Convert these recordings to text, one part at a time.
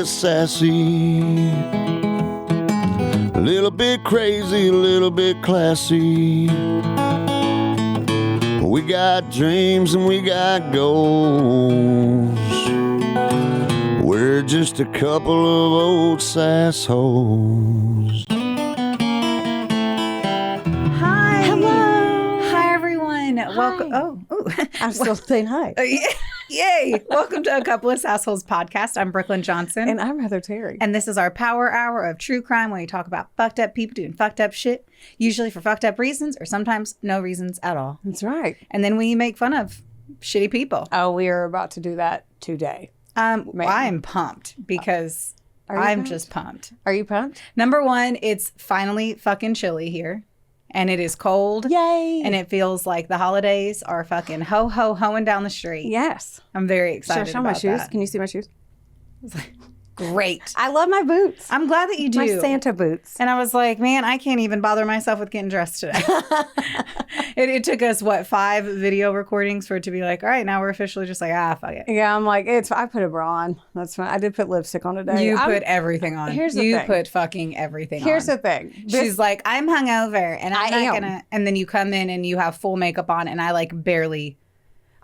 bit sassy, a little bit crazy, a little bit classy. We got dreams and we got goals. We're just a couple of old sassholes. Hi. Hello. Hi, everyone. Hi. Welcome. Oh. I'm still saying hi. Yay. Welcome to A Couple of Sassholes podcast. I'm Brooklyn Johnson. And I'm Heather Terry. And this is our power hour of true crime where we talk about fucked up people doing fucked up shit, usually for fucked up reasons or sometimes no reasons at all. That's right. And then we make fun of shitty people. Oh, we are about to do that today. I'm pumped because I'm pumped? just pumped. Are you pumped? Number one, it's finally fucking chilly here. And it is cold. Yay. And it feels like the holidays are fucking hoeing down the street. Yes. I'm very excited Show about my shoes. that. Can you see my shoes? Great. I love my boots. I'm glad that you do. My Santa boots. And I was like, man, I can't even bother myself with getting dressed today. It took us, 5 video recordings for it to be like, all right, now we're officially just like, fuck it. Yeah, I'm like, I put a bra on. That's fine. I did put lipstick on today. You put everything on. Here's the you thing. put fucking everything Here's on. the thing. She's like, I'm hungover and I'm I not am. gonna. And then you come in and you have full makeup on and I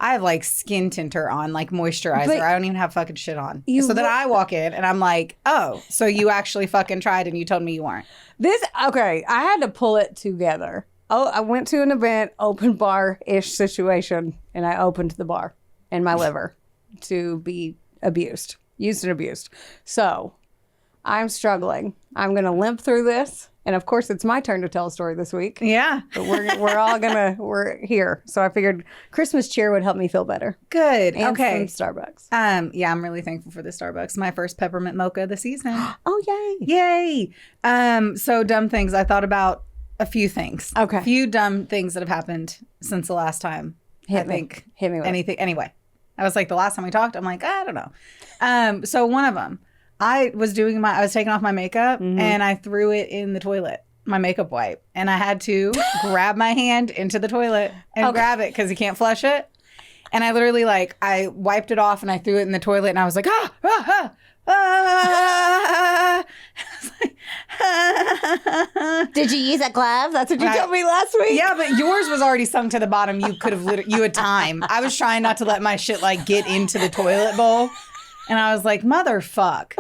have skin tinter on, like moisturizer. But I don't even have fucking shit on. You So then look- I walk in and I'm like, oh, so you actually fucking tried and you told me you weren't. Okay, I had to pull it together. Oh, I went to an event, open bar-ish situation, and I opened the bar in my liver to be used and abused. So I'm struggling. I'm going to limp through this. And of course, it's my turn to tell a story this week. Yeah. But we're here. So I figured Christmas cheer would help me feel better. Good. And okay. some Starbucks. Yeah, I'm really thankful for the Starbucks. My first peppermint mocha of the season. Oh, yay. Yay. So dumb things. I thought about a few things. Okay. A few dumb things that have happened since the last time. Hit me with anything. Anyway, I was like, the last time we talked, I'm like, I don't know. So one of them, I was taking off my makeup and I threw it in the toilet, my makeup wipe. And I had to grab my hand into the toilet and grab it because you can't flush it. And I literally I wiped it off and I threw it in the toilet and I was like, Did you use a glove? That's what you told me last week. Yeah, but yours was already sunk to the bottom. You could have you had time. I was trying not to let my shit get into the toilet bowl. And I was like, motherfuck.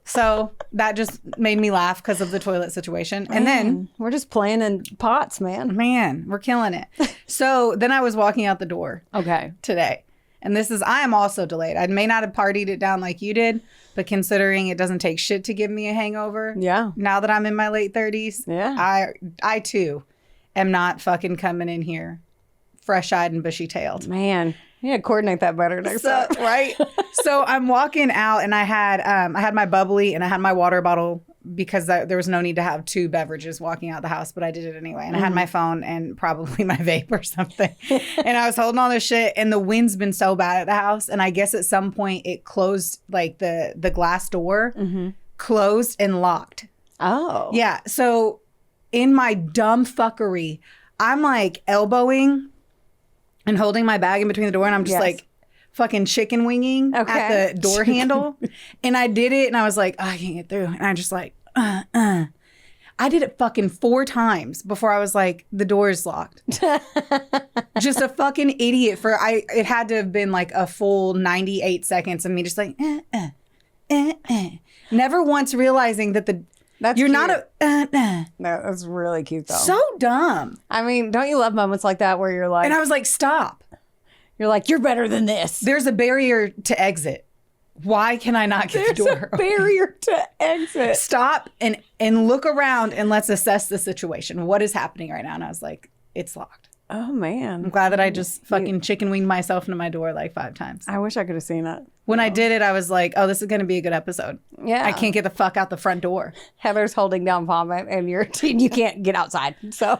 So that just made me laugh because of the toilet situation. And then we're just playing in pots, man. Man, we're killing it. So then I was walking out the door today. And I am also delayed. I may not have partied it down like you did, but considering it doesn't take shit to give me a hangover. Yeah. Now that I'm in my late 30s. Yeah. I too am not fucking coming in here fresh-eyed and bushy-tailed. Man, you gotta coordinate that better next time. Right? So I'm walking out and I had my bubbly and I had my water bottle because there was no need to have 2 beverages walking out the house, but I did it anyway. And I had my phone and probably my vape or something. And I was holding all this shit and the wind's been so bad at the house. And I guess at some point it closed, the glass door closed and locked. Oh. Yeah. So in my dumb fuckery, I'm elbowing and holding my bag in between the door and I'm just fucking chicken winging at the door handle. And I did it and I was like, I can't get through. And I just I did it fucking 4 times before I was like, the door is locked. Just a fucking idiot it had to have been a full 98 seconds of me just never once realizing that That's you're cute. not No, that's really cute though. so dumb. I mean, don't you love moments like that where you're like, And I was like, stop. you're better than this. There's a barrier to exit. Why can I not get the door There's a barrier to exit. Stop and look around and let's assess the situation. What is happening right now? And I was like, it's locked. Oh man. I'm glad that I just fucking chicken winged myself into my door 5 times. I wish I could have seen it. When I did it, I was like, oh, this is going to be a good episode. Yeah. I can't get the fuck out the front door. Heather's holding down vomit and you can't get outside. So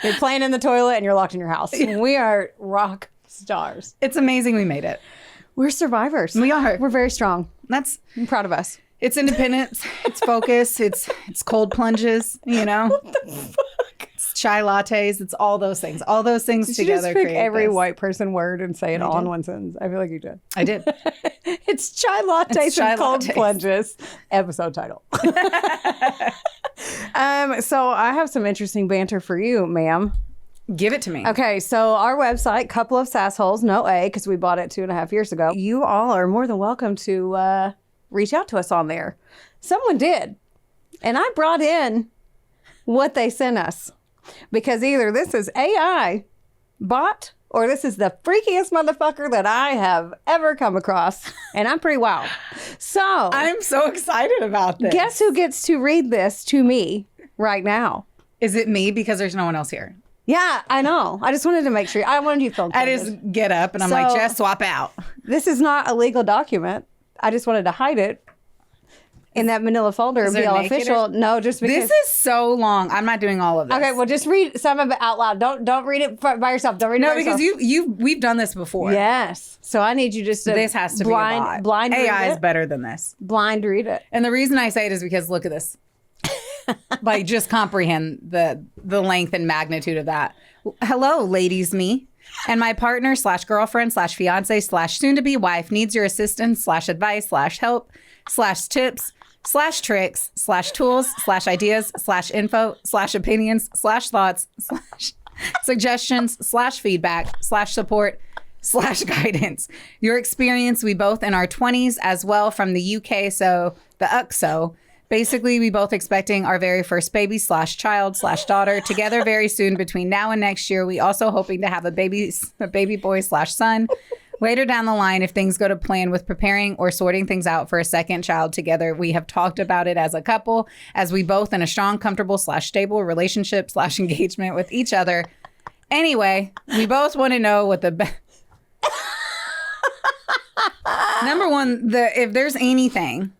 you're playing in the toilet and you're locked in your house. We are rock stars. It's amazing we made it. We're survivors. We are. We're very strong. I'm proud of us. It's independence. It's focus. It's cold plunges, What the fuck? chai lattes. It's all those things. All those things Did together. You just pick every this. white person word and say it all in one sentence. I feel like you did. I did. It's chai lattes and cold plunges. Episode title. So I have some interesting banter for you, ma'am. Give it to me. Okay, so our website, Couple of Sassholes, no A, because we bought it 2.5 years ago. You all are more than welcome to reach out to us on there. Someone did. And I brought in what they sent us. Because either this is AI bot or this is the freakiest motherfucker that I have ever come across. And I'm pretty wild. So I'm so excited about this. Guess who gets to read this to me right now? Is it me? Because there's no one else here. Yeah, I know. I just wanted to make sure. I wanted you to feel I just get up and I'm like, Jess, swap out. This is not a legal document. I just wanted to hide it in that manila folder and be all official. No, just because. This is so long. I'm not doing all of this. Okay, well, just read some of it out loud. Don't read it by yourself. Don't read it by yourself. No, because we've done this before. Yes. So I need you just to. This has to be a bot. Blind read AI it. is better than this. Blind read it. And the reason I say it is because look at this. Like, just comprehend the length and magnitude of that. Hello, ladies, me. And my partner / girlfriend / fiance / soon to be wife needs your assistance / advice / help / tips / tricks / tools / ideas / info / opinions / thoughts / suggestions / feedback / support / guidance. Your experience, we both in our 20s as well from the UK, so the UXO. Basically, we both expecting our very first baby / child / daughter together very soon between now and next year. We also hoping to have a baby boy / son. Later down the line, if things go to plan with preparing or sorting things out for a second child together, we have talked about it as a couple, as we both in a strong, comfortable / stable relationship / engagement with each other. Anyway, we both want to know what the number one, if there's anything,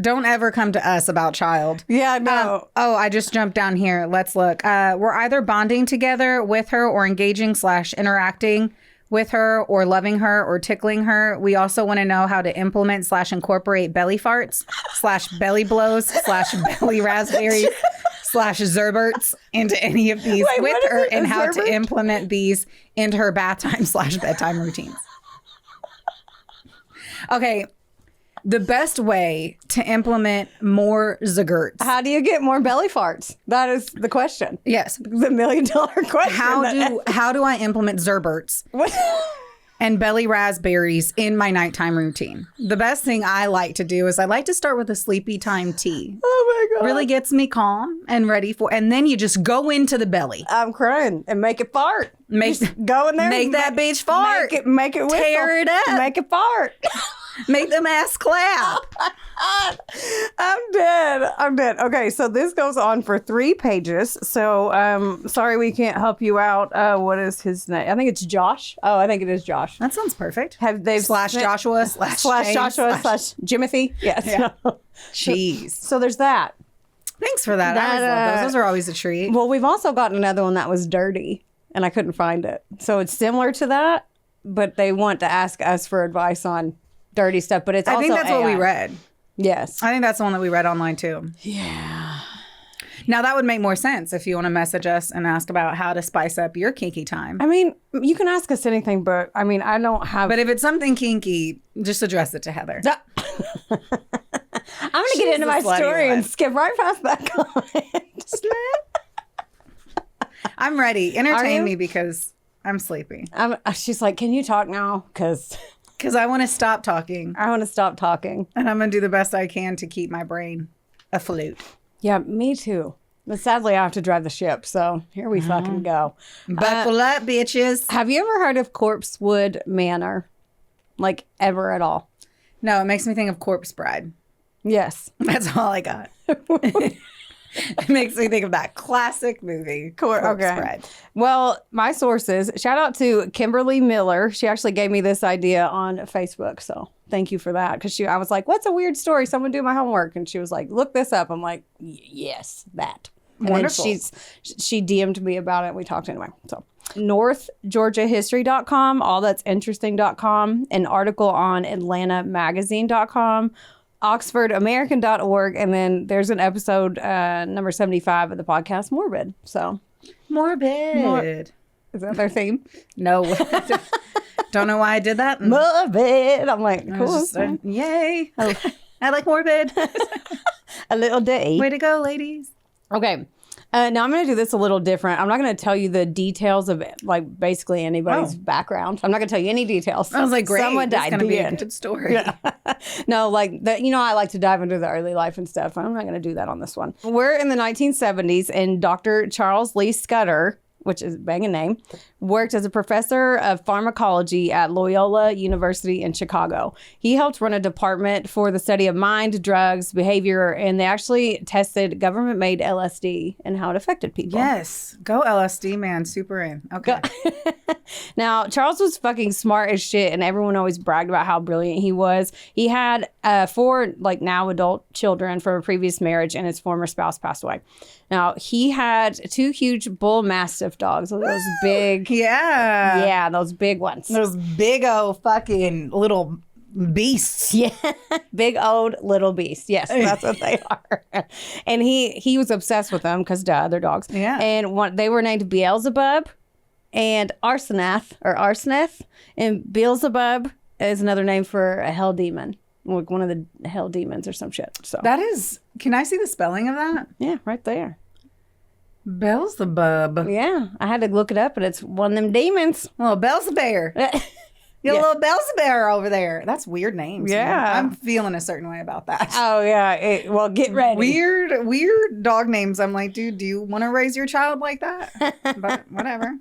don't ever come to us about child. Yeah, no. I just jumped down here. Let's look. We're either bonding together with her or engaging / interacting with her or loving her or tickling her. We also want to know how to implement / incorporate belly farts / belly blows / belly raspberries / zerberts into any of these with her and how to implement these into her bath time / bedtime routines. Okay. The best way to implement more zerberts. How do you get more belly farts? That is the question. Yes. The $1 million question. How do I implement zerberts and belly raspberries in my nighttime routine? The best thing I like to do is I like to start with a sleepy time tea. Oh my God. Really gets me calm and ready for, and then you just go into the belly. I'm crying and make it fart. Just go in there. Make that bitch fart. Make it whistle. Tear it up. Make it fart. Make them ass clap. I'm dead. Okay, so this goes on for 3 pages. So, sorry we can't help you out. What is his name? I think it's Josh. Oh, I think it is Josh. That sounds perfect. Have they Joshua / Jimothy? Yes. Yeah. Jeez. So there's that. Thanks for that. I always love those. Those are always a treat. Well, we've also gotten another one that was dirty, and I couldn't find it. So it's similar to that, but they want to ask us for advice on dirty stuff. But it's also I think that's AI. what we read. Yes. I think that's the one that we read online too. Yeah. Now that would make more sense if you want to message us and ask about how to spice up your kinky time. I mean, you can ask us anything, but I mean, I don't have. But if it's something kinky, just address it to Heather. I'm going to get into my story and skip right past that comment. I'm ready. Entertain me because I'm sleepy. She's like, can you talk now? Because I want to stop talking. I want to stop talking. And I'm going to do the best I can to keep my brain afloat. Yeah, me too. But sadly, I have to drive the ship. So here we fucking go. Buckle up, bitches. Have you ever heard of Corpsewood Manor? Like, ever at all? No, it makes me think of Corpse Bride. Yes. That's all I got. It makes me think of that classic movie, Corpse Bride. Well, my sources, shout out to Kimberly Miller. She actually gave me this idea on Facebook. So thank you for that. Because I was like, what's a weird story? Someone do my homework. And she was like, look this up. I'm like, yes, that. And wonderful. Then she DM'd me about it. We talked anyway. So NorthGeorgiaHistory.com, allthat'sinteresting.com, an article on AtlantaMagazine.com, OxfordAmerican.org, and then there's an episode number 75 of the podcast Morbid. So Morbid. Is that their theme? No. Don't know why I did that. Morbid. I'm like, cool. Yay. I like morbid. A little day. Way to go, ladies. Okay. Now I'm going to do this a little different. I'm not going to tell you the details of like basically anybody's background. I'm not going to tell you any details. I was like, great. Someone died. It's going to be a good story. Yeah. No, like that. You know, I like to dive into the early life and stuff. I'm not going to do that on this one. We're in the 1970s, and Dr. Charles Lee Scudder, which is a banging name, worked as a professor of pharmacology at Loyola University in Chicago. He helped run a department for the study of mind, drugs, behavior, and they actually tested government-made LSD and how it affected people. Yes. Go LSD, man. Super in. Okay. Now, Charles was fucking smart as shit, and everyone always bragged about how brilliant he was. He had 4, like, now adult children from a previous marriage, and his former spouse passed away. Now, he had 2 huge bull mastiff dogs, those big... Yeah. Yeah, those big ones. Those big old fucking little beasts. Yeah, big old little beasts. Yes, that's what they are. And he was obsessed with them because, they're dogs. Yeah. And they were named Beelzebub and Arsneth. And Beelzebub is another name for a hell demon, like one of the hell demons or some shit. So That is, can I see the spelling of that? yeah, right there. Beelzebub. Yeah, I had to look it up, but it's one of them demons. Little Beelzebear. You little Beelzebear over there. That's weird names. Yeah. Man. I'm feeling a certain way about that. Oh, yeah. Well, get ready. Weird dog names. I'm like, dude, do you want to raise your child like that? But whatever.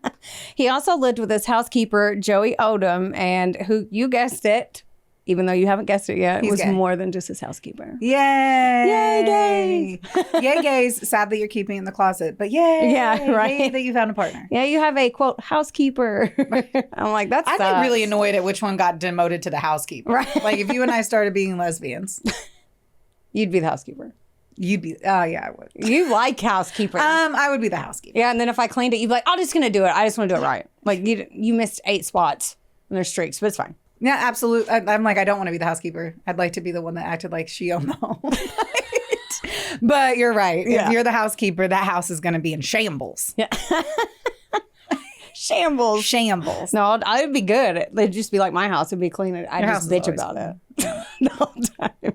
He also lived with his housekeeper, Joey Odom, and who, you guessed it, even though you haven't guessed it yet, was gay. More than just his housekeeper. Yay! Yay, gays! Yay, gays. Sad that you're keeping it in the closet, but yay! Yeah, right. Yay that you found a partner. Yeah, you have a, quote, housekeeper. I'm like, that's I'd be really annoyed at which one got demoted to the housekeeper. Right. Like if you and I started being lesbians. You'd be the housekeeper. You'd be, oh yeah, I would. You like housekeeper. I would be the housekeeper. Yeah, and then if I cleaned it, you'd be like, I'm just going to do it. I just want to do it right. Like, you missed 8 spots and there's streaks, but it's fine. Yeah, absolutely. I'm like, I don't want to be the housekeeper. I'd like to be the one that acted like she owned the home. But you're right. Yeah. If you're the housekeeper, that house is going to be in shambles. Yeah. Shambles. Shambles. No, I'd be good. It'd just be like my house. It'd be clean. I'd Your just house is bitch always about it the whole time.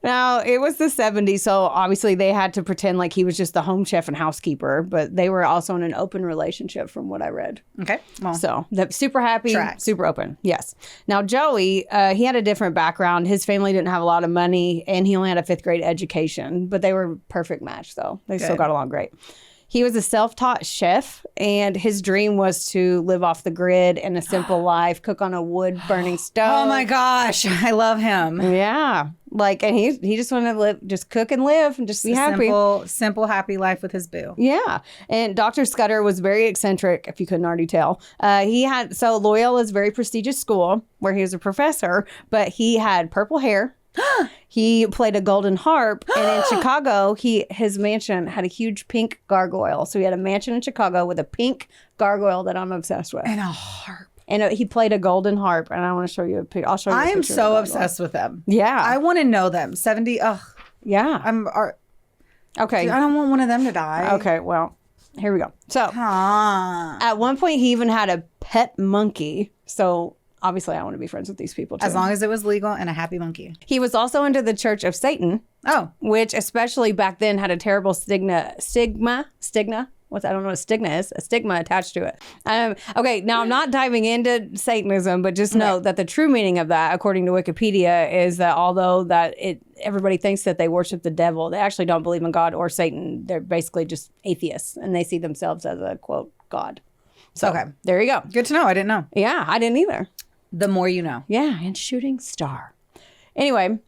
Now, it was the 70s, so obviously they had to pretend like he was just the home chef and housekeeper, but they were also in an open relationship from what I read. Okay. Well, So, super happy, Tracks. super open. Yes. Now, Joey, he had a different background. His family didn't have a lot of money, and he only had a 5th grade education, but they were a perfect match, though. They still Good. got along great. He was a self-taught chef, and his dream was to live off the grid in a simple life, cook on a wood-burning stove. oh my gosh, I love him. Yeah. Like, and he just wanted to live, just cook and live and just be happy. Simple, happy life with his boo. Yeah. And Dr. Scudder was very eccentric, if you couldn't already tell. So Loyola is a very prestigious school where he was a professor, but he had purple hair. He played a golden harp, and in Chicago, his mansion had a huge pink gargoyle. So he had a mansion in Chicago with a pink gargoyle that I'm obsessed with. And a harp. And he played a golden harp, and I want to show you a picture. I'll show you. I am of the so gargoyle. obsessed with them. Yeah, I want to know them. 70. Ugh. yeah. Okay. Dude, I don't want one of them to die. Okay. Well, here we go. So Huh. at one point, he even had a pet monkey. So obviously, I want to be friends with these people too. As long as it was legal and a happy monkey. He was also into the Church of Satan, Oh. which especially back then had a terrible stigma. I don't know what stigma is. A stigma attached to it. Okay, now I'm not diving into Satanism, but just know that the true meaning of that, according to Wikipedia, is that although that everybody thinks that they worship the devil, they actually don't believe in God or Satan. They're basically just atheists, and they see themselves as a, quote, God. So Okay. there you go. Good to know. I didn't know. Yeah, I didn't either. The more you know. Yeah, and shooting star. Anyway,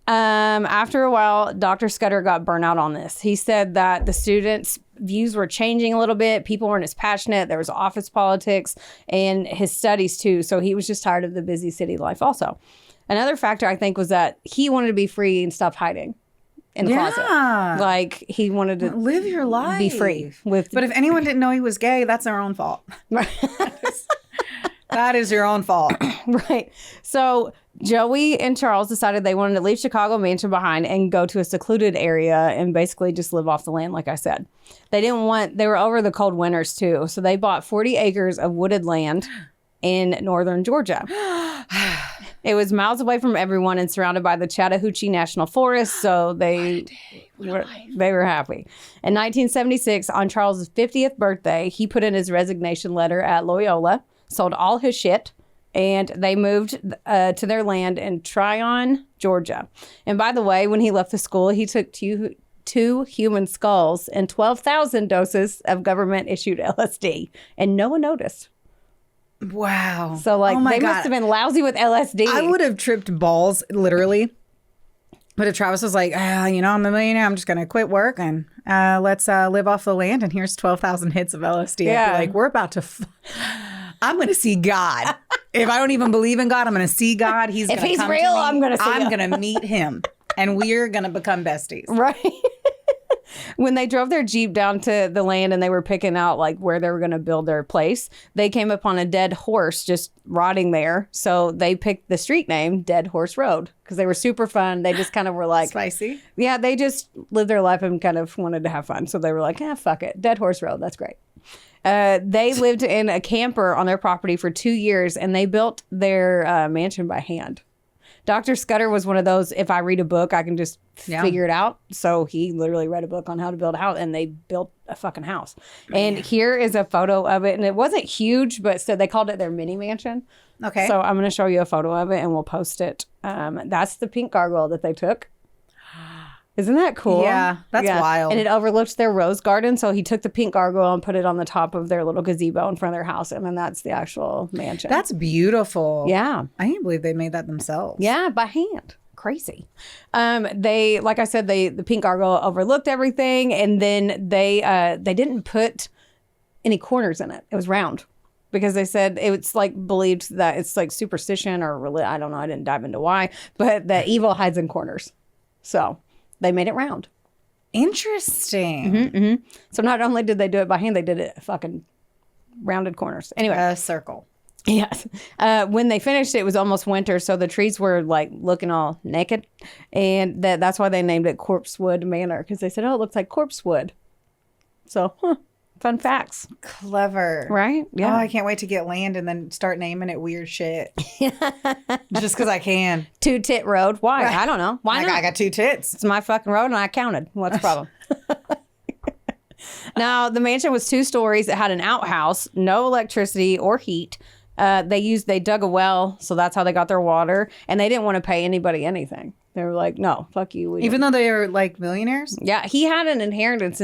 after a while, Dr. Scudder got burnt out on this. He said that the students' views were changing a little bit. People weren't as passionate. There was office politics and his studies too. So he was just tired of the busy city life also. Another factor, I think, was that he wanted to be free and stop hiding in the closet. Like, he wanted to live your life. be free. But if anyone didn't know he was gay, that's their own fault. That is your own fault. Right. So Joey and Charles decided they wanted to leave Chicago Mansion behind and go to a secluded area and basically just live off the land, like I said. They were over the cold winters too, so they bought 40 acres of wooded land in northern Georgia. It was miles away from everyone and surrounded by the Chattahoochee National Forest, so they were happy. In 1976, on Charles' 50th birthday, he put in his resignation letter at Loyola, sold all his shit, and they moved to their land in Tryon, Georgia. And by the way, when he left the school, he took two human skulls and 12,000 doses of government-issued LSD, and no one noticed. Wow. So, like, they must have been lousy with LSD. I would have tripped balls, literally. But if Travis was like, I'm a millionaire, I'm just going to quit work and let's live off the land, and here's 12,000 hits of LSD. Yeah. I'd be like, we're about to... I'm going to see God. If I don't even believe in God, I'm going to see God. If he's real, I'm going to see him. I'm going to meet him, and we're going to become besties. Right. When they drove their Jeep down to the land and they were picking out like where they were going to build their place, they came upon a dead horse just rotting there. So they picked the street name Dead Horse Road because they were super fun. They just kind of were like... Spicy? Yeah, they just lived their life and kind of wanted to have fun. So they were like, fuck it. Dead Horse Road. That's great. They lived in a camper on their property for 2 years, and they built their mansion by hand. Dr. Scudder was one of those, if I read a book, I can just figure it out. So he literally read a book on how to build a house, and they built a fucking house. And here is a photo of it. And it wasn't huge, but so they called it their mini mansion. Okay. So I'm going to show you a photo of it, and we'll post it. That's the pink gargoyle that they took. Isn't that cool? Yeah, that's wild. And it overlooked their rose garden. So he took the pink gargoyle and put it on the top of their little gazebo in front of their house. And then that's the actual mansion. That's beautiful. Yeah. I can't believe they made that themselves. Yeah, by hand. Crazy. They, like I said, the pink gargoyle overlooked everything. And then they didn't put any corners in it. It was round. Because they said it's like believed that it's like superstition or I don't know. I didn't dive into why. But that evil hides in corners. So... they made it round. Interesting. Mm-hmm, mm-hmm. So not only did they do it by hand, they did it fucking rounded corners. Anyway. A circle. Yes. When they finished, it was almost winter, so the trees were like looking all naked. And that's why they named it Corpsewood Manor, because they said, it looks like corpse wood. So, fun facts. Clever. Right? Yeah. Oh, I can't wait to get land and then start naming it weird shit. Just because I can. Two Tit Road. Why? I don't know. Why not? I got two tits. It's my fucking road and I counted. What's the problem? Now, the mansion was 2 stories. It had an outhouse, no electricity or heat. They dug a well, so that's how they got their water. And they didn't want to pay anybody anything. They were like, no, fuck you. Even though they were like millionaires? Yeah, he had an inheritance,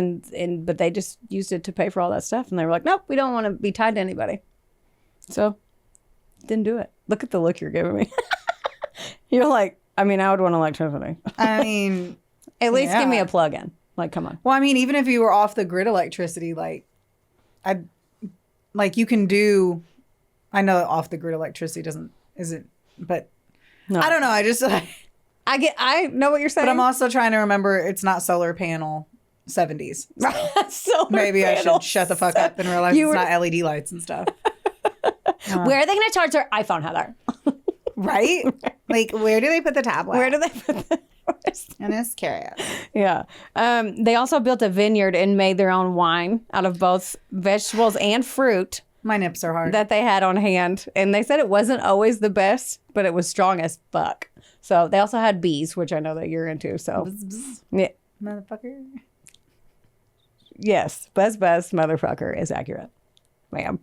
but they just used it to pay for all that stuff. And they were like, nope, we don't want to be tied to anybody. So, didn't do it. Look at the look you're giving me. You're like, I would want electricity. I mean... At least give me a plug-in. Like, come on. Well, I mean, even if you were off the grid electricity, you can do... I know off the grid electricity isn't, but no. I don't know. I just... I know what you're saying. But I'm also trying to remember it's not solar panel 70s. So maybe I should shut the fuck up and realize it's not LED lights and stuff. Where are they going to charge their iPhone, Heather? Right? Like, where do they put the tablet? Where do they put the... And it's curious. Yeah. They also built a vineyard and made their own wine out of both vegetables and fruit. My nips are hard. That they had on hand. And they said it wasn't always the best, but it was strong as fuck. So they also had bees, which I know that you're into. So, bzz, bzz. Yeah. Motherfucker. Yes. Buzz, motherfucker is accurate. Ma'am.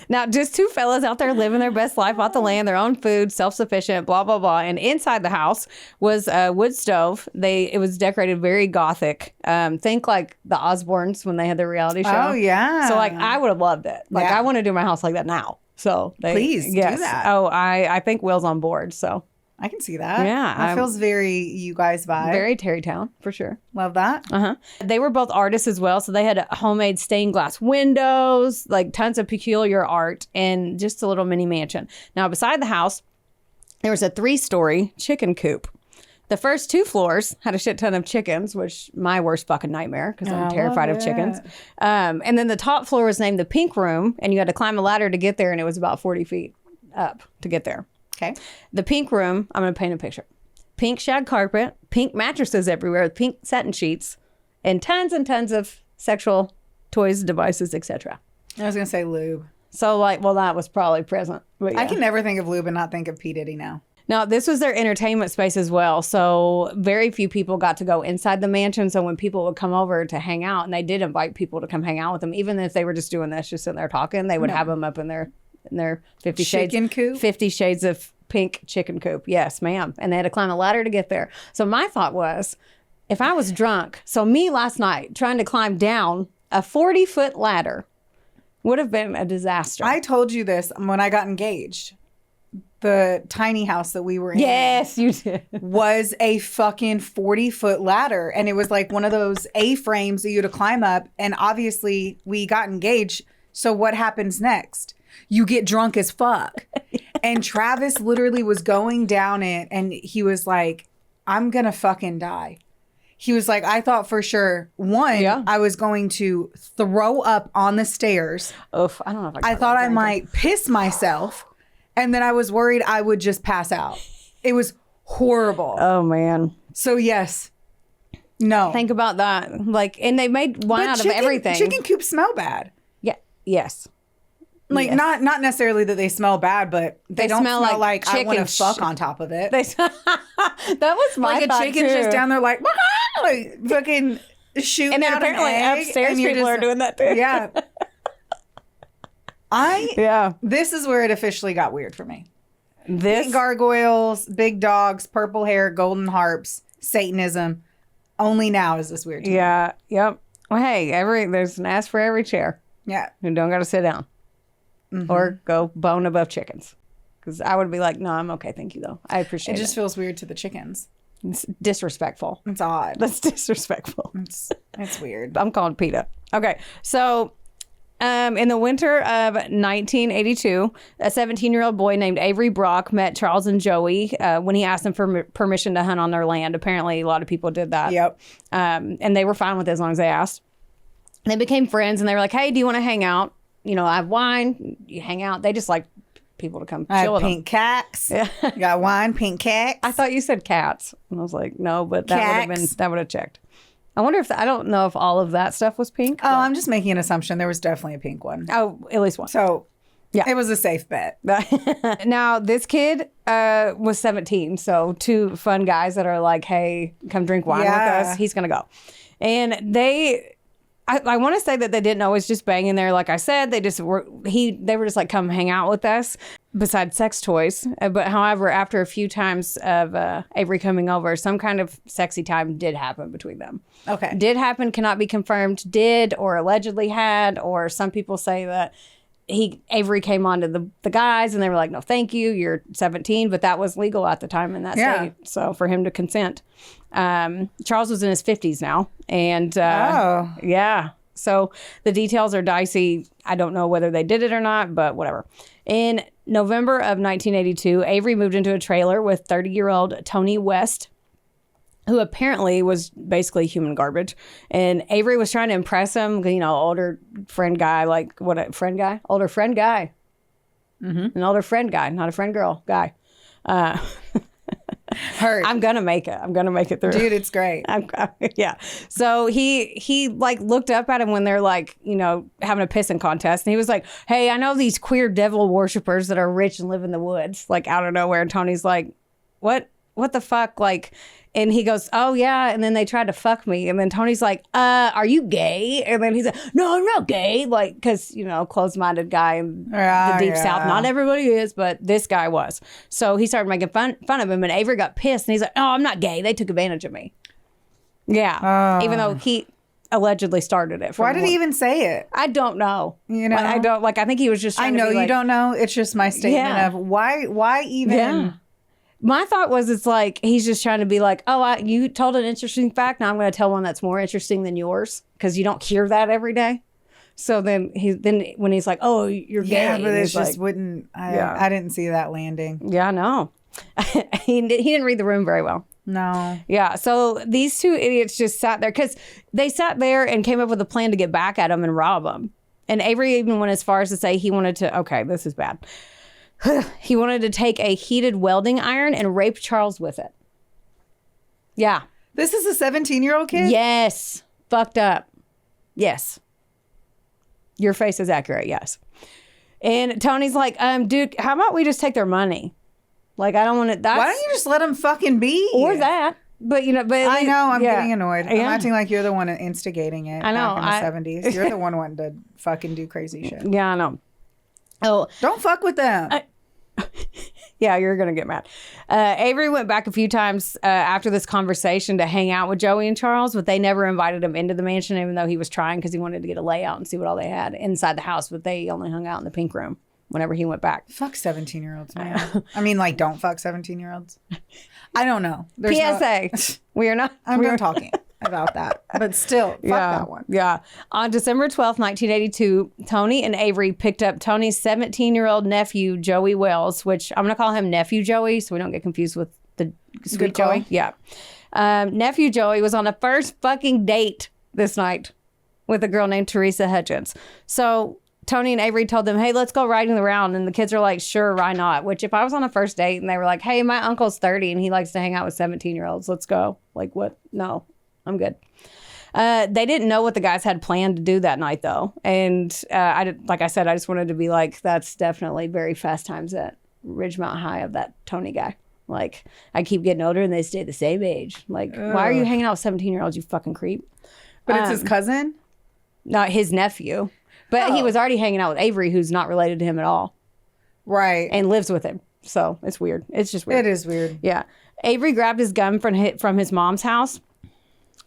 Now, just 2 fellas out there living their best life off the land, their own food, self-sufficient, blah, blah, blah. And inside the house was a wood stove. It was decorated very gothic. Think like the Osbournes when they had their reality show. Oh, yeah. So, like, I would have loved it. Like, I want to do my house like that now. So, please do that. Oh, I think Will's on board, so. I can see that. Yeah. That feels very you guys vibe. Very Terrytown, for sure. Love that. Uh-huh. They were both artists as well. So they had homemade stained glass windows, like tons of peculiar art, and just a little mini mansion. Now, beside the house, there was a 3-story chicken coop. The first 2 floors had a shit ton of chickens, which my worst fucking nightmare because I'm terrified of chickens. And then the top floor was named the Pink Room, and you had to climb a ladder to get there, and it was about 40 feet up to get there. Okay. The pink room, I'm going to paint a picture. Pink shag carpet, pink mattresses everywhere with pink satin sheets, and tons of sexual toys, devices, etc. I was going to say lube. So, like, well, that was probably present. But yeah. I can never think of lube and not think of P. Diddy now. Now, this was their entertainment space as well. So very few people got to go inside the mansion. So when people would come over to hang out, and they did invite people to come hang out with them, even if they were just doing this, just sitting there talking, they would have them up in their 50 chicken coop? 50 shades of pink chicken coop. Yes, ma'am. And they had to climb a ladder to get there. So my thought was, if I was drunk, so me last night trying to climb down a 40-foot ladder would have been a disaster. I told you this when I got engaged. The tiny house that we were in. Yes, you did. Was a fucking 40-foot ladder. And it was like one of those A-frames that you had to climb up. And obviously we got engaged. So what happens next? You get drunk as fuck. And Travis literally was going down it. And he was like, I'm going to fucking die. He was like, I thought for sure, I was going to throw up on the stairs. Oof, I don't know if I thought I might piss myself. And then I was worried I would just pass out. It was horrible. Oh, man. So, yes. No. Think about that. Like, and they made wine out of everything. Chicken coops smell bad. Yeah. Yes. Like, yes. not necessarily that they smell bad, but they don't smell like I want to fuck on top of it. That was my like thought, a chicken's too. just down there like fucking shooting and then out apparently an egg, upstairs and people are doing that too. Yeah. This is where it officially got weird for me. Big gargoyles, big dogs, purple hair, golden harps, Satanism. Only now is this weird to me. Yeah. Yep. Well, hey, there's an ass for every chair. Yeah. You don't got to sit down or go bone above chickens. Because I would be like, no, I'm okay. Thank you, though. I appreciate it. It just feels weird to the chickens. It's disrespectful. It's odd. That's disrespectful. It's weird. I'm calling PETA. Okay. So in the winter of 1982, a 17-year-old boy named Avery Brock met Charles and Joey when he asked them for permission to hunt on their land. Apparently, a lot of people did that. Yep. And they were fine with it as long as they asked. They became friends, and they were like, hey, do you want to hang out? You know, I have wine. You hang out. They just like people to come chill with them. Pink cats. Yeah. You got wine, pink cats. I thought you said cats. And I was like, no, but that would have checked. I wonder if I don't know if all of that stuff was pink. Oh, I'm just making an assumption. There was definitely a pink one. Oh, at least one. So, yeah, it was a safe bet. Now, this kid was 17. So, two fun guys that are like, hey, come drink wine with us. He's going to go. And I want to say that they didn't always just bang in there. Like I said, they were just like, come hang out with us besides sex toys. But however, after a few times of Avery coming over, some kind of sexy time did happen between them. Okay. Did happen, cannot be confirmed, did or allegedly had, or some people say that Avery came on to the guys and they were like, no, thank you. You're 17, but that was legal at the time in that state. So for him to consent. Charles was in his 50s now. And yeah. So the details are dicey. I don't know whether they did it or not, but whatever. In November of 1982, Avery moved into a trailer with 30-year-old Tony West, who apparently was basically human garbage. And Avery was trying to impress him, older friend guy, like what a friend guy? Older friend guy. Mm-hmm. An older friend guy, not a friend girl guy. Heard. I'm gonna make it through. Dude, it's great. Yeah. So he like looked up at him when they're like, having a pissing contest. And he was like, hey, I know these queer devil worshipers that are rich and live in the woods, like out of nowhere. And Tony's like, what the fuck? Like, and he goes, oh yeah. And then they tried to fuck me. And then Tony's like, are you gay? And then he's like, no, I'm not gay. Like, cause closed-minded guy in the deep South. Not everybody is, but this guy was. So he started making fun of him, and Avery got pissed and he's like, oh, I'm not gay. They took advantage of me. Yeah. Even though he allegedly started it. Why did he even say it? I don't know. I think he was just trying to be you like, don't know. It's just my statement of why even. Yeah. My thought was, it's like he's just trying to be like, oh, you told an interesting fact. Now I'm going to tell one that's more interesting than yours, because you don't hear that every day. So then when he's like, oh, you're gay. Yeah, but it just wouldn't. I didn't see that landing. Yeah, no. He didn't read the room very well. No. Yeah. So these two idiots just sat there, because they sat there and came up with a plan to get back at him and rob him. And Avery even went as far as to say he wanted to. Okay, this is bad. He wanted to take a heated welding iron and rape Charles with it. Yeah. This is a 17-year-old kid? Yes. Fucked up. Yes. Your face is accurate, yes. And Tony's like, dude, how about we just take their money? Like, I don't want to... Why don't you just let them fucking be? Or that. But, but... I know, I'm getting annoyed. I'm acting like you're the one instigating it. I know. Back in the 70s. You're the one wanting to fucking do crazy shit. Yeah, I know. Oh, don't fuck with them. Yeah, you're going to get mad. Avery went back a few times after this conversation to hang out with Joey and Charles, but they never invited him into the mansion, even though he was trying because he wanted to get a layout and see what all they had inside the house, but they only hung out in the pink room whenever he went back. Fuck 17-year-olds, man. I mean, like, don't fuck 17-year-olds. I don't know. PSA. We are not. I'm not talking about that. But still, fuck that one. Yeah. On December 12th, 1982, Tony and Avery picked up Tony's 17-year-old nephew, Joey Wells, which I'm going to call him Nephew Joey so we don't get confused with the Sweet Joey. Yeah. Nephew Joey was on a first fucking date this night with a girl named Teresa Hutchins. So Tony and Avery told them, hey, let's go riding around. And the kids are like, sure, why not? Which if I was on a first date and they were like, hey, my uncle's 30 and he likes to hang out with 17-year-olds. Let's go. Like, what? No, I'm good. They didn't know what the guys had planned to do that night, though. And like I said, I just wanted to be like, that's definitely very fast times at Ridgemont High of that Tony guy. Like, I keep getting older and they stay the same age. Like, why are you hanging out with 17-year-olds, you fucking creep? But it's his cousin? Not his nephew. But he was already hanging out with Avery, who's not related to him at all. Right. And lives with him. So it's weird. It's just weird. It is weird. Yeah. Avery grabbed his gun from his mom's house.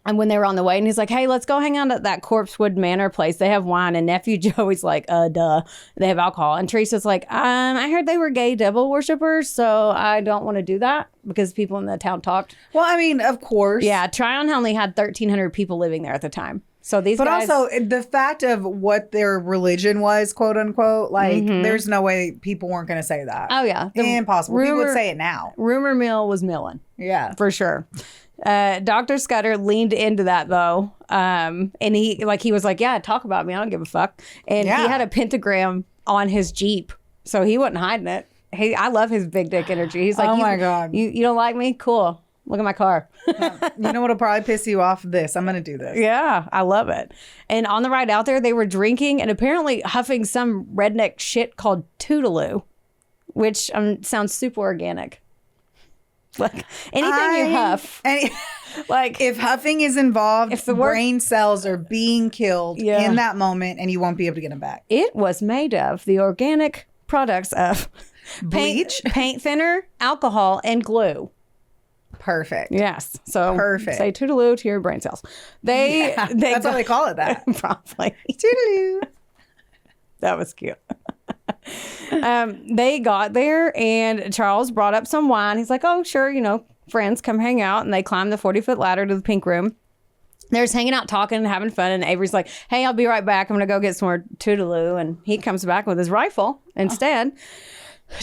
And when they were on the way, and he's like, hey, let's go hang out at that Corpsewood Manor place. They have wine. And nephew Joey's like, duh. They have alcohol. And Teresa's like, I heard they were gay devil worshippers, so I don't want to do that because people in the town talked. Well, I mean, of course. Yeah. Tryon only had 1,300 people living there at the time. So these guys... But also, the fact of what their religion was, quote unquote, like, there's no way people weren't going to say that. Oh, yeah. Impossible. People would say it now. Rumor mill was milling. Yeah. For sure. Dr. Scudder leaned into that, though. And he was like, yeah, talk about me. I don't give a fuck. And he had a pentagram on his Jeep. So he wasn't hiding it. I love his big dick energy. He's like, oh, my God. You don't like me? Cool. Look at my car. You know what'll probably piss you off? This. I'm going to do this. Yeah, I love it. And on the ride out there, they were drinking and apparently huffing some redneck shit called Toodaloo, which sounds super organic. Like anything you huff. Like if huffing is involved, if the brain cells are being killed in that moment and you won't be able to get them back. It was made of the organic products of bleach, paint thinner, alcohol, and glue. Perfect. Yes. So perfect. Say toodaloo to your brain cells. That's why they call it that. Probably. Toodaloo. That was cute. They got there and Charles brought up some wine. He's like, oh, sure, friends, come hang out. And they climbed the 40-foot ladder to the pink room. They're just hanging out, talking and having fun. And Avery's like, hey, I'll be right back. I'm going to go get some more toodaloo. And he comes back with his rifle instead.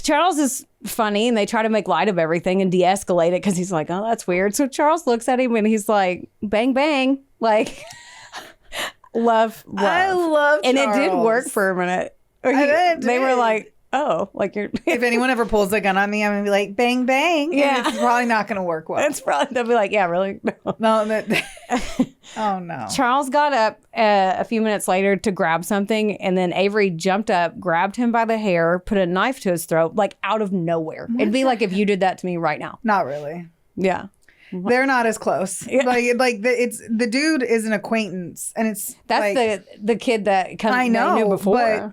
Charles is funny and they try to make light of everything and de-escalate it because he's like, oh, that's weird. So Charles looks at him and he's like, bang, bang. Like, love. I love Charles. And it did work for a minute. They were like, oh, like you're... If anyone ever pulls a gun on me, I'm going to be like, bang, bang. Yeah. And it's probably not going to work well. They'll be like, yeah, really? No. Oh, no. Charles got up a few minutes later to grab something, and then Avery jumped up, grabbed him by the hair, put a knife to his throat, like out of nowhere. It'd be like if you did that to me right now. Not really. Yeah. They're not as close. Yeah. It's the dude is an acquaintance, and that's like, the kid that I knew before. But,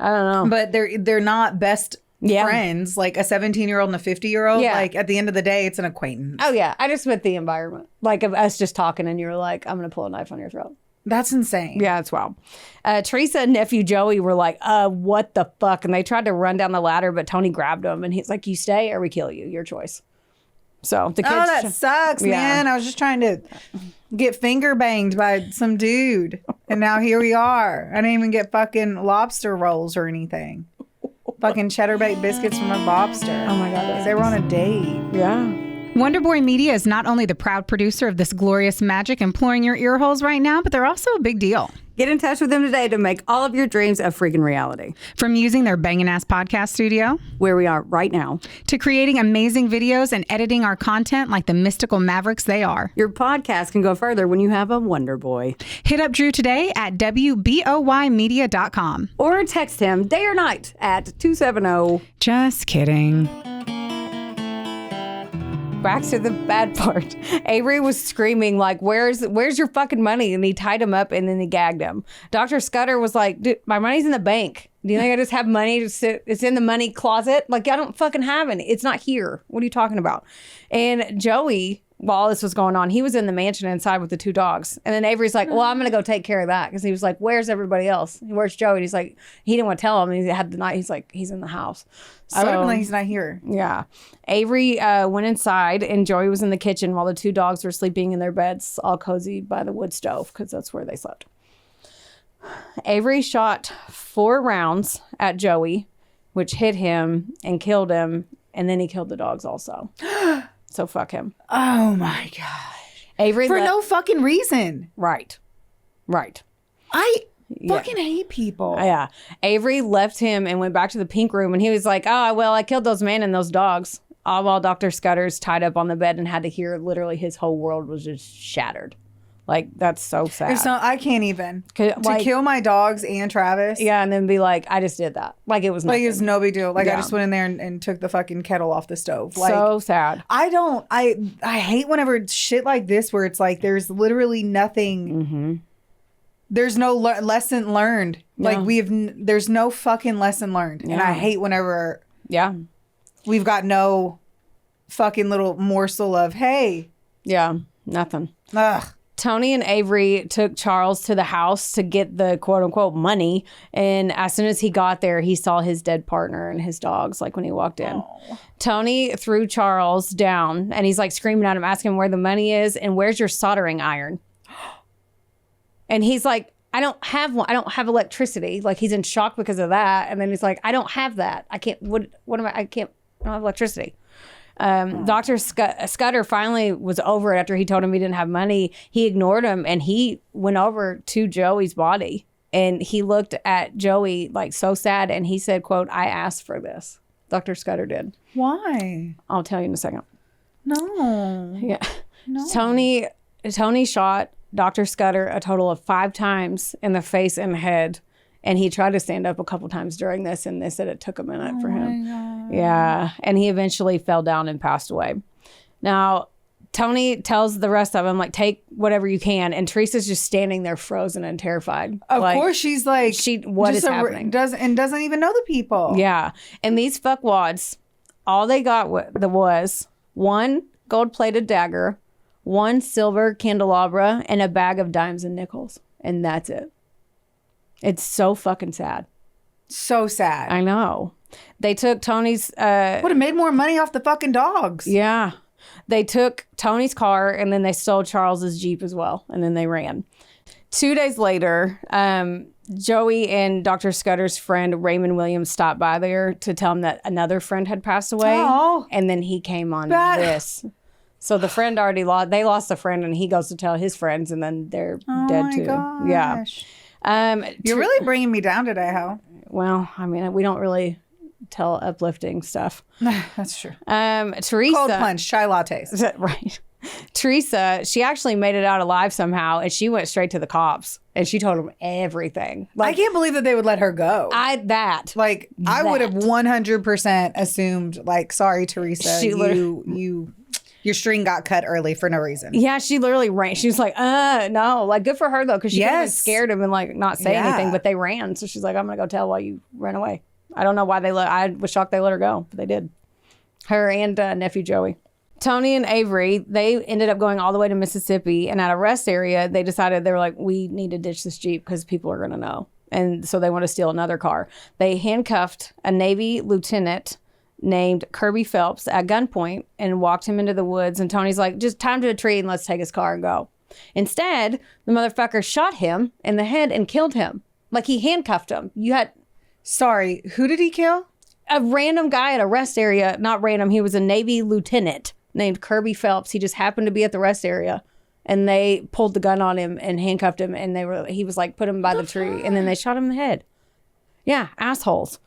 I don't know. But they're not best friends. Like a 17-year-old and a 50-year-old. Yeah. Like at the end of the day, it's an acquaintance. Oh yeah, I just meant the environment. Like of us just talking, and you were like, "I'm gonna pull a knife on your throat." That's insane. Yeah, it's wild. Teresa and nephew Joey were like, what the fuck? And they tried to run down the ladder, but Tony grabbed them, and he's like, "You stay or we kill you. Your choice." So the kids. Oh, that sucks, man. I was just trying to get finger banged by some dude. And now here we are. I didn't even get fucking lobster rolls or anything. Fucking cheddar baked biscuits from a lobster. Oh my God. They were on a date. Yeah. Wonderboy Media is not only the proud producer of this glorious magic imploring your ear holes right now, but they're also a big deal. Get in touch with them today to make all of your dreams a freaking reality. From using their bangin' ass podcast studio, where we are right now, to creating amazing videos and editing our content like the mystical mavericks they are. Your podcast can go further when you have a Wonder Boy. Hit up Drew today at WBOYmedia.com. Or text him day or night at 270. Just kidding. Back to the bad part. Avery was screaming like, where's your fucking money? And he tied him up and then he gagged him. Dr. Scudder was like, dude, my money's in the bank. Do you think I just have money to sit? It's in the money closet. Like, I don't fucking have any. It's not here. What are you talking about? And Joey, while this was going on, he was in the mansion inside with the 2 dogs. And then Avery's like, well, I'm going to go take care of that. Because he was like, where's everybody else? Where's Joey? And he's like, he didn't want to tell him. He had the night. He's like, he's in the house. So, I wouldn't like he's not here. Yeah. Avery went inside and Joey was in the kitchen while the 2 dogs were sleeping in their beds, all cozy by the wood stove because that's where they slept. Avery shot 4 rounds at Joey, which hit him and killed him. And then he killed the dogs also. So fuck him. Oh my gosh. Avery for no fucking reason. Right. I fucking hate people. Yeah. Avery left him and went back to the pink room and he was like, oh, well, I killed those men and those dogs. All while Dr. Scudder's tied up on the bed and had to hear literally his whole world was just shattered. Like, that's so sad. It's not, I can't even. To kill my dogs and Travis. Yeah, and then be like, I just did that. Like, it was nothing. Like, it's no big deal. Like, I just went in there and took the fucking kettle off the stove. Like, so sad. I hate whenever shit like this where it's like, there's literally nothing. Mm-hmm. There's no lesson learned. Yeah. Like, there's no fucking lesson learned. Yeah. And I hate whenever we've got no fucking little morsel of, hey. Yeah, nothing. Ugh. Tony and Avery took Charles to the house to get the quote unquote money. And as soon as he got there, he saw his dead partner and his dogs, like when he walked in. Oh. Tony threw Charles down and he's like screaming at him, asking him where the money is and where's your soldering iron? And he's like, I don't have one. I don't have electricity. Like, he's in shock because of that. And then he's like, I don't have that. I can't, what am I don't have electricity. Dr. Scudder finally was over it after he told him he didn't have money. He ignored him and he went over to Joey's body and he looked at Joey like so sad and he said, quote, I asked for this. Dr. Scudder did. Why? I'll tell you in a second. No. Yeah. No. Tony shot Dr. Scudder a total of 5 times in the face and head. And he tried to stand up a couple times during this, and they said it took a minute for him. Yeah. And he eventually fell down and passed away. Now, Tony tells the rest of them, like, take whatever you can. And Teresa's just standing there frozen and terrified. Of course, she's like, what is happening? Doesn't even know the people. Yeah. And these fuckwads, all they got was 1 gold-plated dagger, 1 silver candelabra, and a bag of dimes and nickels. And that's it. It's so fucking sad. So sad. I know. They took Tony's... would have made more money off the fucking dogs. Yeah. They took Tony's car and then they stole Charles's Jeep as well. And then they ran. 2 days later, Joey and Dr. Scudder's friend Raymond Williams stopped by there to tell him that another friend had passed away. Oh. And then he came on this. So the friend already lost... They lost a friend and he goes to tell his friends and then they're dead too. Gosh. Yeah. You're really bringing me down today, Hal. Well, I mean, we don't really tell uplifting stuff. That's true. Teresa. Cold plunge, chai lattes. Right. Teresa, she actually made it out alive somehow, and she went straight to the cops, and she told them everything. Like, I can't believe that they would let her go. I would have 100% assumed, like, sorry, Teresa, your string got cut early for no reason. Yeah, she literally ran. She was like, no. Like, good for her, though, because she was scared of him and, like, not say anything, but they ran. So she's like, I'm going to go tell why you ran away. I don't know why I was shocked they let her go, but they did. Her and nephew Joey. Tony and Avery, they ended up going all the way to Mississippi, and at a rest area, they decided, they were like, we need to ditch this Jeep because people are going to know. And so they want to steal another car. They handcuffed a Navy lieutenant named Kirby Phelps at gunpoint and walked him into the woods. And Tony's like, just tie him to a tree and let's take his car and go. Instead, the motherfucker shot him in the head and killed him. Like, he handcuffed him. Sorry, who did he kill? A random guy at a rest area. Not random. He was a Navy lieutenant named Kirby Phelps. He just happened to be at the rest area and they pulled the gun on him and handcuffed him, and he was like, put him by the tree, and then they shot him in the head. Yeah, assholes.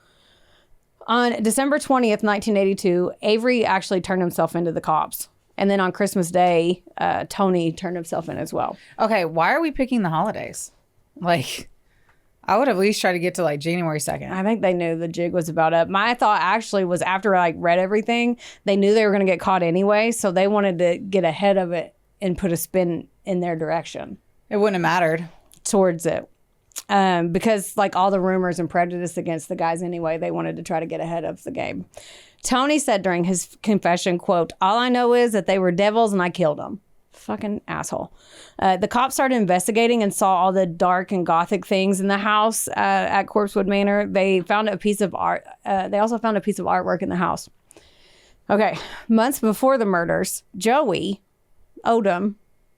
On December 20th, 1982, Avery actually turned himself into the cops. And then on Christmas Day, Tony turned himself in as well. Okay, why are we picking the holidays? Like, I would at least try to get to like January 2nd. I think they knew the jig was about up. My thought actually was after I like read everything, they knew they were going to get caught anyway. So they wanted to get ahead of it and put a spin in their direction. It wouldn't have mattered. Towards it. Because like all the rumors and prejudice against the guys anyway, they wanted to try to get ahead of the game. Tony said during his confession, quote, "All I know is that they were devils and I killed them." Fucking asshole. The cops started investigating and saw all the dark and gothic things in the house at Corpsewood Manor. They found a piece of art. They also found a piece of artwork in the house. Okay. Months before the murders, Joey, Odom,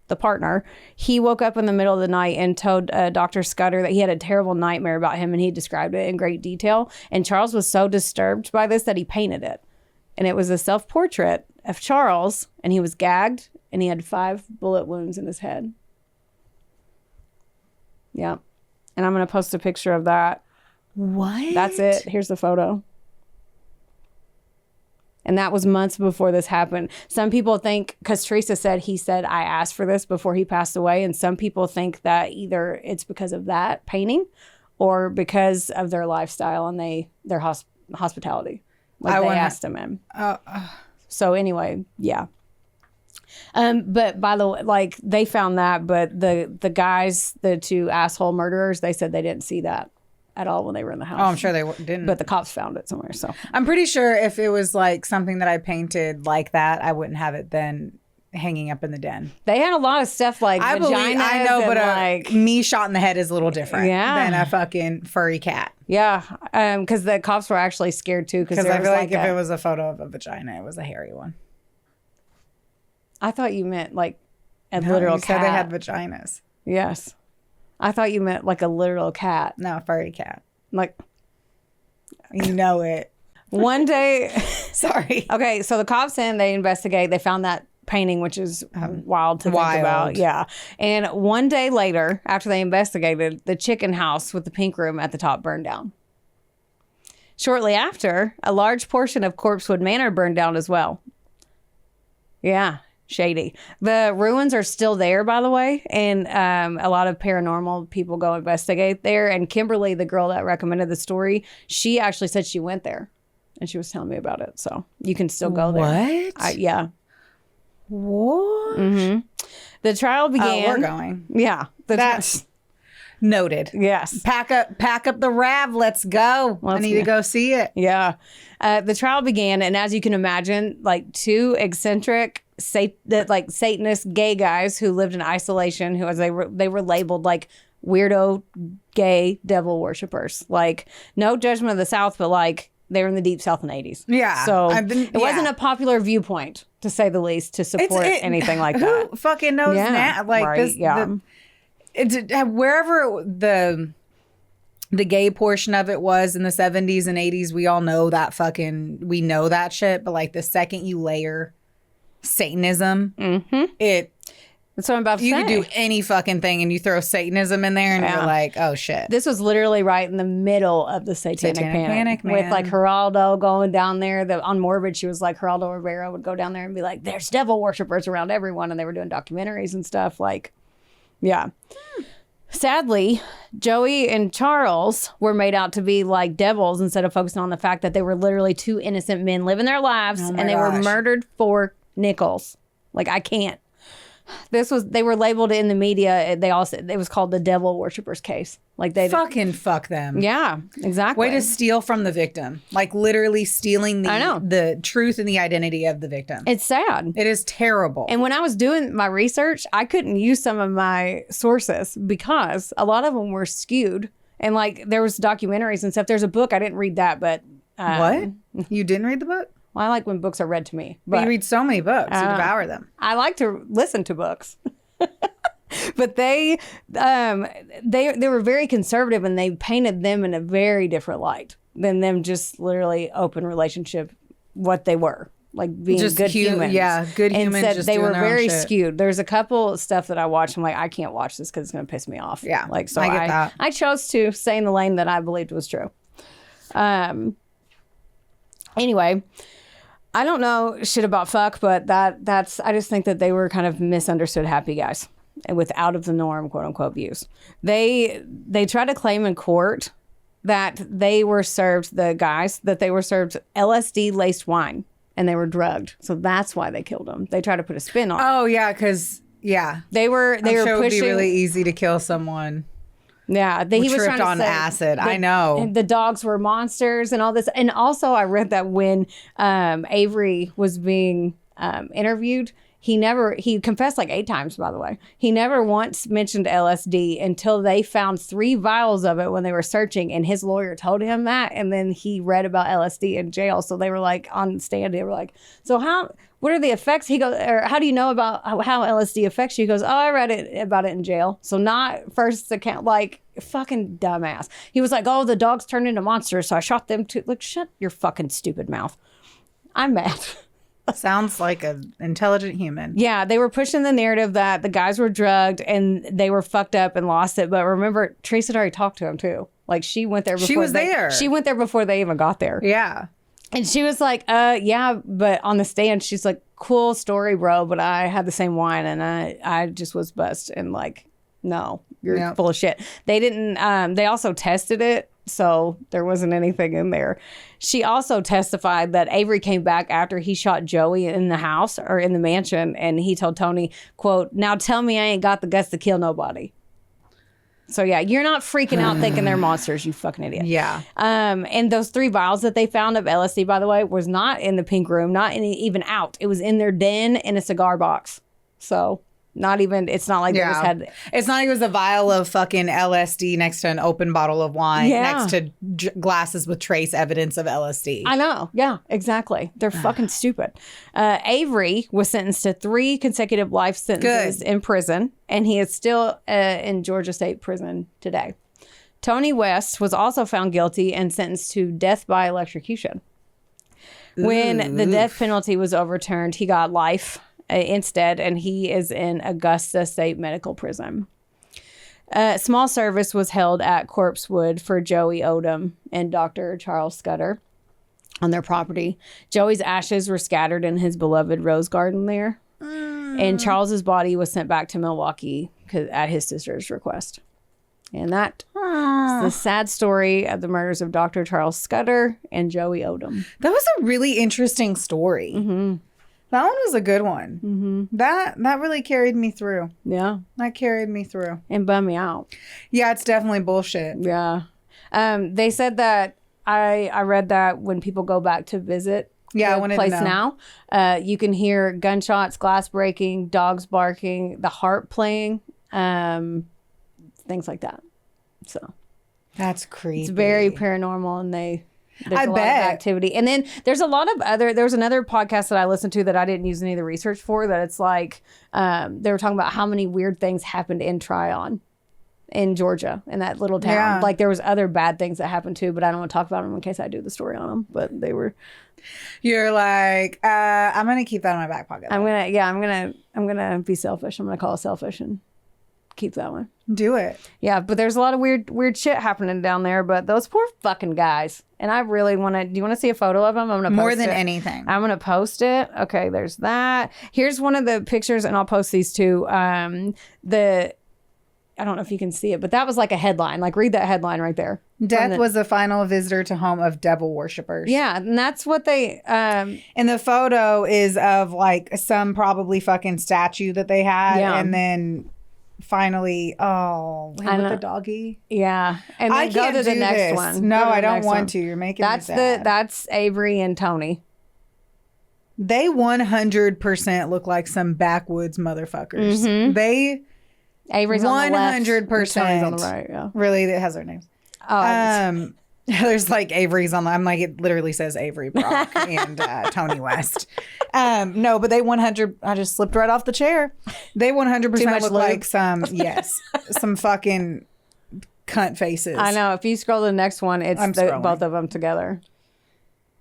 the partner, he woke up in the middle of the night and told Dr. Scudder that he had a terrible nightmare about him, and he described it in great detail. And Charles was so disturbed by this that he painted it. And it was a self-portrait of Charles, and he was gagged, and he had 5 bullet wounds in his head. Yeah. And I'm going to post a picture of that. What? That's it. Here's the photo. And that was months before this happened. Some people think, because Teresa said, I asked for this before he passed away. And some people think that either it's because of that painting or because of their lifestyle and their hospitality. Like they asked him in. So anyway, yeah. But by the way, like they found that, but the guys, the 2 asshole murderers, they said they didn't see that at all when they were in the house. Oh, I'm sure they didn't. But the cops found it somewhere. So I'm pretty sure if it was like something that I painted like that, I wouldn't have it then hanging up in the den. They had a lot of stuff like I know, but like me shot in the head is a little different than a fucking furry cat. Yeah, because the cops were actually scared too. Because I feel like if it was a photo of a vagina, it was a hairy one. I thought you meant like a literal cat. Said they had vaginas. Yes. I thought you meant like a literal cat. No, a furry cat. Like, you know it. One day. Sorry. Okay, so the cops they investigate. They found that painting, which is wild to think about. Yeah. And one day later, after they investigated, the chicken house with the pink room at the top burned down. Shortly after, a large portion of Corpsewood Manor burned down as well. Yeah. Shady. The ruins are still there, by the way, and a lot of paranormal people go investigate there. And Kimberly, the girl that recommended the story, she actually said she went there, and she was telling me about it. So you can still go there. What? Yeah. What? Mm-hmm. The trial began. We're going. Yeah. That's noted. Yes. Pack up the Rav. Let's go. I need to go see it. Yeah. The trial began, and as you can imagine, like 2 eccentric Satanist gay guys who lived in isolation, who as they were labeled like weirdo gay devil worshippers. Like, no judgment of the South, but like they were in the deep South in the 80s. Yeah. So it wasn't a popular viewpoint, to say the least, to support anything like that. Who fucking knows now? Like right, this. Yeah. It's wherever the gay portion of it was in the 70s and 80s. We all know that we know that shit. But like the second you layer Satanism, That's what I'm about to say. You could do any fucking thing and you throw Satanism in there and you're like, oh shit. This was literally right in the middle of the Satanic Panic man. with like Geraldo going down there. On Morbid, she was like, Geraldo Rivera would go down there and be like, there's devil worshippers around everyone. And they were doing documentaries and stuff. Like, yeah. Sadly, Joey and Charles were made out to be like devils instead of focusing on the fact that they were literally 2 innocent men living their lives and they were murdered for nickels. Like, I can't. They were labeled in the media. They also, it was called the devil worshippers case. Like they fucking fuck them. Yeah, exactly. Way to steal from the victim. Like literally stealing the truth and the identity of the victim. It's sad. It is terrible. And when I was doing my research, I couldn't use some of my sources because a lot of them were skewed. And like there was documentaries and stuff. There's a book. I didn't read that, but what? You didn't read the book? Well, I like when books are read to me. But you read so many books. You devour them. I like to listen to books. But they were very conservative and they painted them in a very different light than them just literally open relationship, what they were. like being just good humans. Yeah, good and humans. said just they doing were their own very shit. skewed. There's a couple stuff that I watched. I'm like, I can't watch this because it's going to piss me off. Yeah, like so I get that. I chose to stay in the lane that I believed was true. Anyway, I don't know shit about fuck, but that's I just think that they were kind of misunderstood happy guys and with out of the norm, quote unquote, views. They tried to claim in court that they were served LSD laced wine and they were drugged. So that's why they killed them. They tried to put a spin on it. Oh yeah, because they were sure pushing. It would be really easy to kill someone. Yeah, he was tripped trying to on say acid. I know the dogs were monsters and all this. And also, I read that when Avery was being interviewed, he confessed like 8 times. By the way, he never once mentioned LSD until they found 3 vials of it when they were searching, and his lawyer told him that. And then he read about LSD in jail, so they were like on the stand. They were like, "So what are the effects?" He goes, or how do you know about how LSD affects you? He goes, "Oh, I read about it in jail." So not first account, like fucking dumbass. He was like, "Oh, the dogs turned into monsters, so I shot them too." Like, shut your fucking stupid mouth. I'm mad. sounds like an intelligent human. Yeah, they were pushing the narrative that the guys were drugged and they were fucked up and lost it. But remember, Teresa had already talked to him too. Like she went there before she was there. She went there before they even got there. Yeah. And she was like, yeah, but on the stand, she's like, cool story, bro, but I had the same wine and I just was buzzed and like, no, you're full of shit. They didn't, they also tested it, so there wasn't anything in there. She also testified that Avery came back after he shot Joey in the house or in the mansion, and he told Tony, quote, "Now tell me I ain't got the guts to kill nobody." So yeah, you're not freaking out thinking they're monsters, you fucking idiot. Yeah. And those 3 vials that they found of LSD, by the way, was not in the pink room, not even out. It was in their den in a cigar box. So not even, it's not like they just had. It's not like it was a vial of fucking LSD next to an open bottle of wine next to glasses with trace evidence of LSD. I know. Yeah, exactly. They're fucking stupid. Avery was sentenced to 3 consecutive life sentences in prison, and he is still in Georgia State Prison today. Tony West was also found guilty and sentenced to death by electrocution. When the death penalty was overturned, he got life instead, and he is in Augusta State Medical Prison. Small service was held at Corpsewood for Joey Odom and Dr. Charles Scudder on their property. Joey's ashes were scattered in his beloved rose garden there. And Charles's body was sent back to Milwaukee at his sister's request. And that is the sad story of the murders of Dr. Charles Scudder and Joey Odom. That was a really interesting story. Mm-hmm. That one was a good one. Mm-hmm. That really carried me through. Yeah. That carried me through. And bummed me out. Yeah, it's definitely bullshit. Yeah. They said that, I read that when people go back to visit the place now, you can hear gunshots, glass breaking, dogs barking, the harp playing, things like that. So. That's creepy. It's very paranormal, and there's a lot of activity. And then there's another podcast that I listened to that I didn't use any of the research for, that it's like they were talking about how many weird things happened in Tryon in Georgia, in that little town. Yeah. Like there was other bad things that happened too, but I don't want to talk about them in case I do the story on them. But they were. You're like, I'm gonna keep that in my back pocket. I'm gonna be selfish. I'm gonna call it selfish and keep that one. Do it. Yeah, but there's a lot of weird shit happening down there. But those poor fucking guys. And I really want to. Do you want to see a photo of them? I'm gonna post more than anything. I'm gonna post it. Okay, there's that. Here's one of the pictures, and I'll post these too. I don't know if you can see it, but that was like a headline. Like read that headline right there. Death was the final visitor to home of devil worshippers. Yeah, and that's what they. And the photo is of like some probably fucking statue that they had, and then. Finally, with the doggy. Yeah, and then I go can't to the do next this. one. No, I don't want to. You're making me sad. That's Avery and Tony. They 100% look like some backwoods motherfuckers. Mm-hmm. Avery's on the left. 100%. Tony's on the right. Yeah, really, it has their names. Oh, there's like Avery's on the. I'm like, it literally says Avery Brock and Tony West. No, but they 100. I just slipped right off the chair. They 100% look like some fucking cunt faces. I know. If you scroll to the next one, it's both of them together.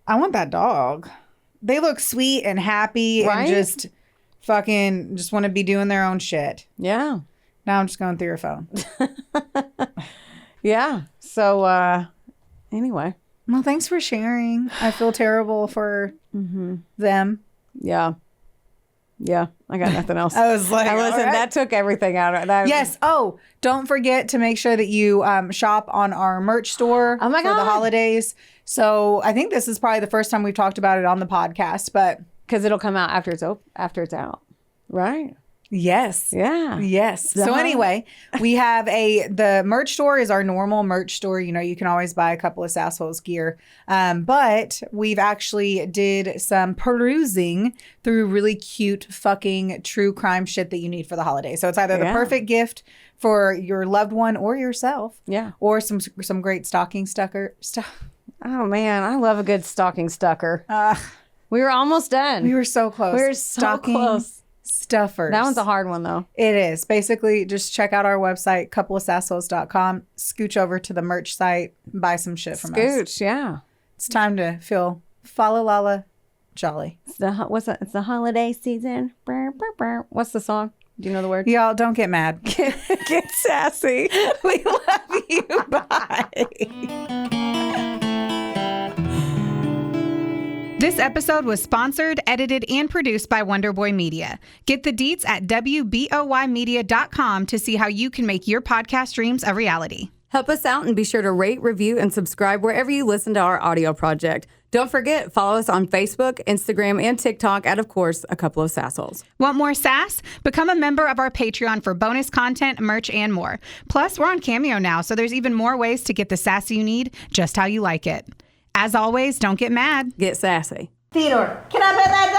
I want that dog. they look sweet and happy and just want to be doing their own shit. Yeah. Now I'm just going through your phone. Yeah. So, anyway. Well, thanks for sharing. I feel terrible for them. Yeah. Yeah. I got nothing else. I was like, listen, that took everything out of that. Yes. Oh, don't forget to make sure that you shop on our merch store for the holidays. So I think this is probably the first time we've talked about it on the podcast, but because it'll come out after it's out, right? Yes. Yeah. Yes. So anyway, we have the merch store is our normal merch store. You know, you can always buy a couple of Sassholes gear. But we've actually did some perusing through really cute fucking true crime shit that you need for the holidays. So it's either the perfect gift for your loved one or yourself. Yeah. Or some great stocking stucker stuff. Oh man, I love a good stocking stucker. We were almost done. We were so close. We were so close. Stuffers. That one's a hard one though. It is. Basically, just check out our website, coupleofsassholes.com, scooch over to the merch site, buy some shit from us. Scooch, yeah. It's time to feel fa-la-la-la jolly. It's the holiday season. Brr, brr, brr. What's the song? Do you know the words? Y'all, don't get mad. Get sassy. We love you. Bye. This episode was sponsored, edited, and produced by Wonderboy Media. Get the deets at WBOYmedia.com to see how you can make your podcast dreams a reality. Help us out and be sure to rate, review, and subscribe wherever you listen to our audio project. Don't forget, follow us on Facebook, Instagram, and TikTok at, of course, A Couple of Sassholes. Want more sass? Become a member of our Patreon for bonus content, merch, and more. Plus, we're on Cameo now, so there's even more ways to get the sass you need just how you like it. As always, don't get mad. Get sassy. Theodore, can I put that